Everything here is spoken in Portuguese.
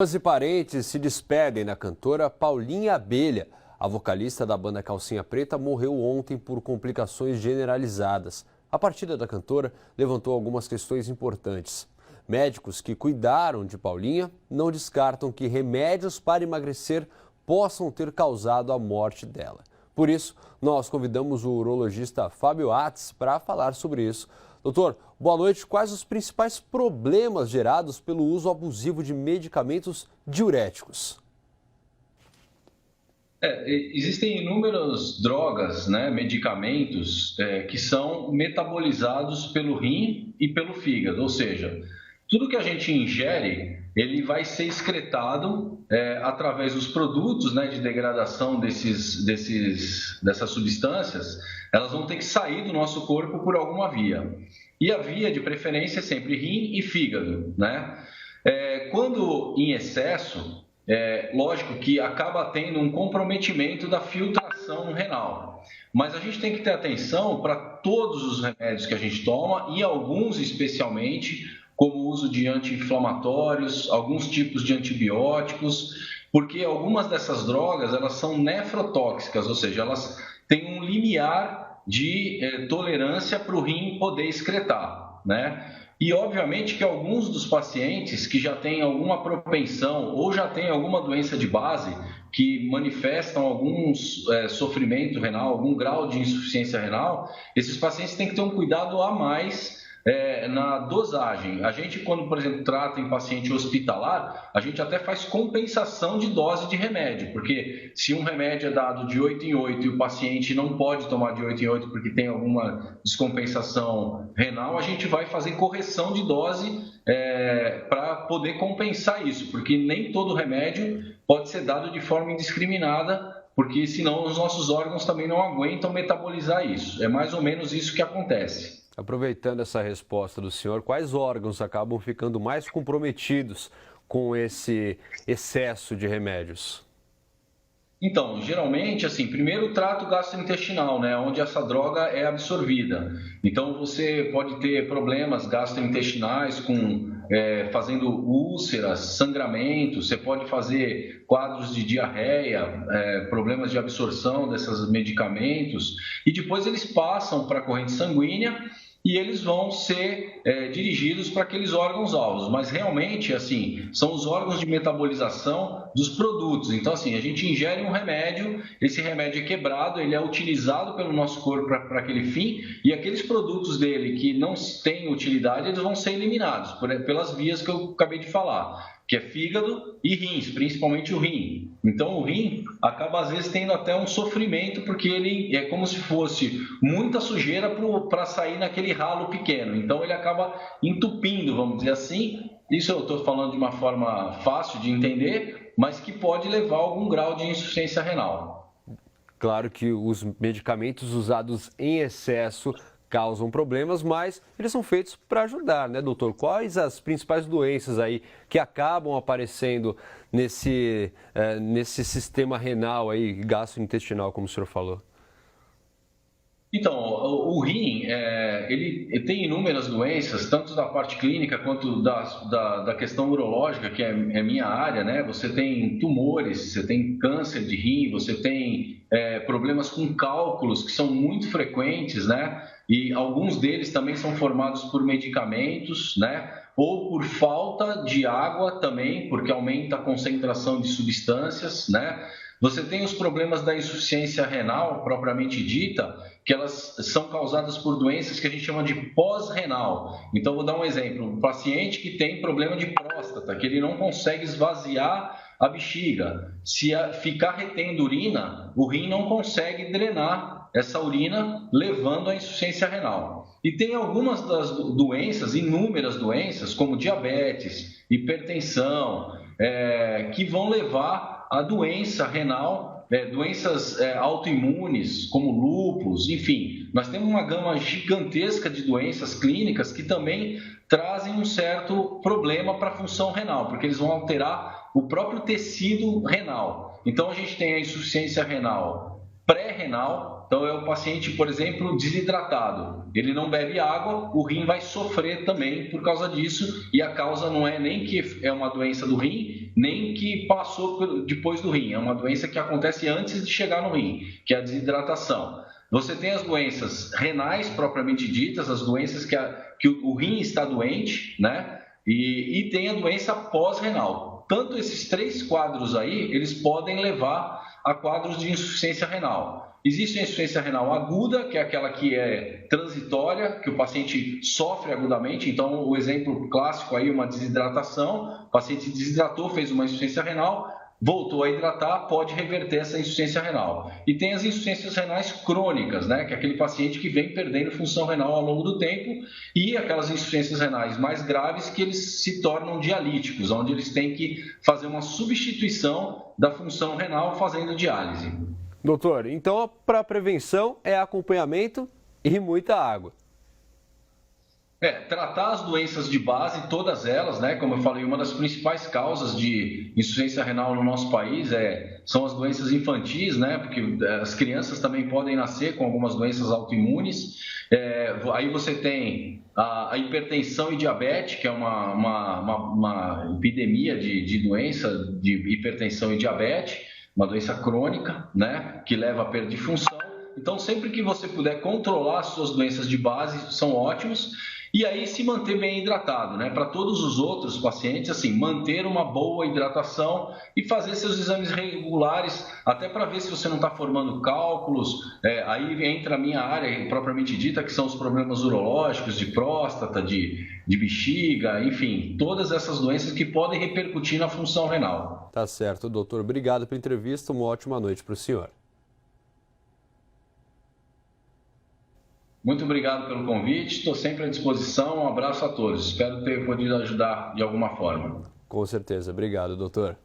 Fãs e parentes se despedem da cantora Paulinha Abelha. A vocalista da banda Calcinha Preta morreu ontem por complicações generalizadas. A partida da cantora levantou algumas questões importantes. Médicos que cuidaram de Paulinha não descartam que remédios para emagrecer possam ter causado a morte dela. Por isso, nós convidamos o urologista Fábio Atz para falar sobre isso. Doutor, boa noite. Quais os principais problemas gerados pelo uso abusivo de medicamentos diuréticos? Existem inúmeras drogas, medicamentos que são metabolizados pelo rim e pelo fígado, ou seja, tudo que a gente ingere, ele vai ser excretado através dos produtos de degradação dessas substâncias, elas vão ter que sair do nosso corpo por alguma via. E a via de preferência é sempre rim e fígado, Quando em excesso, lógico que acaba tendo um comprometimento da filtração renal. Mas a gente tem que ter atenção para todos os remédios que a gente toma e alguns especialmente, como o uso de anti-inflamatórios, alguns tipos de antibióticos, porque algumas dessas drogas elas são nefrotóxicas, ou seja, elas têm um limiar de tolerância para o rim poder excretar, E, obviamente, que alguns dos pacientes que já têm alguma propensão ou já têm alguma doença de base que manifestam algum sofrimento renal, algum grau de insuficiência renal, esses pacientes têm que ter um cuidado a mais na dosagem. A gente, quando, por exemplo, trata em paciente hospitalar, a gente até faz compensação de dose de remédio, porque se um remédio é dado de 8 em 8 e o paciente não pode tomar de 8 em 8 porque tem alguma descompensação renal, a gente vai fazer correção de dose para poder compensar isso, porque nem todo remédio pode ser dado de forma indiscriminada, porque senão os nossos órgãos também não aguentam metabolizar isso. É mais ou menos isso que acontece. Aproveitando essa resposta do senhor, quais órgãos acabam ficando mais comprometidos com esse excesso de remédios? Então, geralmente, primeiro o trato gastrointestinal, onde essa droga é absorvida. Então, você pode ter problemas gastrointestinais fazendo úlceras, sangramento, você pode fazer quadros de diarreia, problemas de absorção desses medicamentos, e depois eles passam para a corrente sanguínea e eles vão ser dirigidos para aqueles órgãos-alvos. Mas realmente, são os órgãos de metabolização dos produtos. Então, a gente ingere um remédio, esse remédio é quebrado, ele é utilizado pelo nosso corpo para aquele fim, e aqueles produtos dele que não têm utilidade, eles vão ser eliminados pelas vias que eu acabei de falar, que é fígado e rins, principalmente o rim. Então, o rim acaba, às vezes, tendo até um sofrimento, porque ele é como se fosse muita sujeira para sair naquele ralo pequeno. Então, ele acaba entupindo, vamos dizer assim. Isso eu estou falando de uma forma fácil de entender, mas que pode levar a algum grau de insuficiência renal. Claro que os medicamentos usados em excesso causam problemas, mas eles são feitos para ajudar, doutor? Quais as principais doenças aí que acabam aparecendo nesse sistema renal aí, gastrointestinal, como o senhor falou? Então, o rim, ele tem inúmeras doenças, tanto da parte clínica quanto da questão urológica, que é minha área, Você tem tumores, você tem câncer de rim, você tem problemas com cálculos que são muito frequentes, E alguns deles também são formados por medicamentos, Ou por falta de água também, porque aumenta a concentração de substâncias, Você tem os problemas da insuficiência renal, propriamente dita, que elas são causadas por doenças que a gente chama de pós-renal. Então, vou dar um exemplo. Um paciente que tem problema de próstata, que ele não consegue esvaziar a bexiga. Se ficar retendo urina, o rim não consegue drenar essa urina, levando à insuficiência renal. E tem algumas das doenças, inúmeras doenças, como diabetes, hipertensão, que vão levar a doença renal, doenças autoimunes, como lúpus, enfim. Nós temos uma gama gigantesca de doenças clínicas que também trazem um certo problema para a função renal, porque eles vão alterar o próprio tecido renal. Então, a gente tem a insuficiência renal pré-renal, Então é o paciente, por exemplo, desidratado. Ele não bebe água, o rim vai sofrer também por causa disso, e a causa não é nem que é uma doença do rim, nem que passou depois do rim. É uma doença que acontece antes de chegar no rim, que é a desidratação. Você tem as doenças renais propriamente ditas, as doenças que o rim está doente, né? E tem a doença pós-renal. Tanto esses 3 quadros aí, eles podem levar a quadros de insuficiência renal. Existe a insuficiência renal aguda, que é aquela que é transitória, que o paciente sofre agudamente. Então, o exemplo clássico aí, uma desidratação, o paciente desidratou, fez uma insuficiência renal, voltou a hidratar, pode reverter essa insuficiência renal. E tem as insuficiências renais crônicas, né? Que é aquele paciente que vem perdendo função renal ao longo do tempo, e aquelas insuficiências renais mais graves que eles se tornam dialíticos, onde eles têm que fazer uma substituição da função renal fazendo diálise. Doutor, então para prevenção é acompanhamento e muita água. Tratar as doenças de base, todas elas, né? Como eu falei, uma das principais causas de insuficiência renal no nosso país são as doenças infantis, né? Porque as crianças também podem nascer com algumas doenças autoimunes. Aí você tem a hipertensão e diabetes, que é uma epidemia de doença de hipertensão e diabetes, uma doença crônica, né? Que leva a perda de função. Então, sempre que você puder controlar as suas doenças de base, são ótimos. E aí se manter bem hidratado, né? Para todos os outros pacientes, assim, manter uma boa hidratação e fazer seus exames regulares, até para ver se você não está formando cálculos. Aí entra a minha área propriamente dita, que são os problemas urológicos, de próstata, de bexiga, enfim, todas essas doenças que podem repercutir na função renal. Tá certo, doutor. Obrigado pela entrevista. Uma ótima noite para o senhor. Muito obrigado pelo convite, estou sempre à disposição, um abraço a todos, espero ter podido ajudar de alguma forma. Com certeza, obrigado, doutor.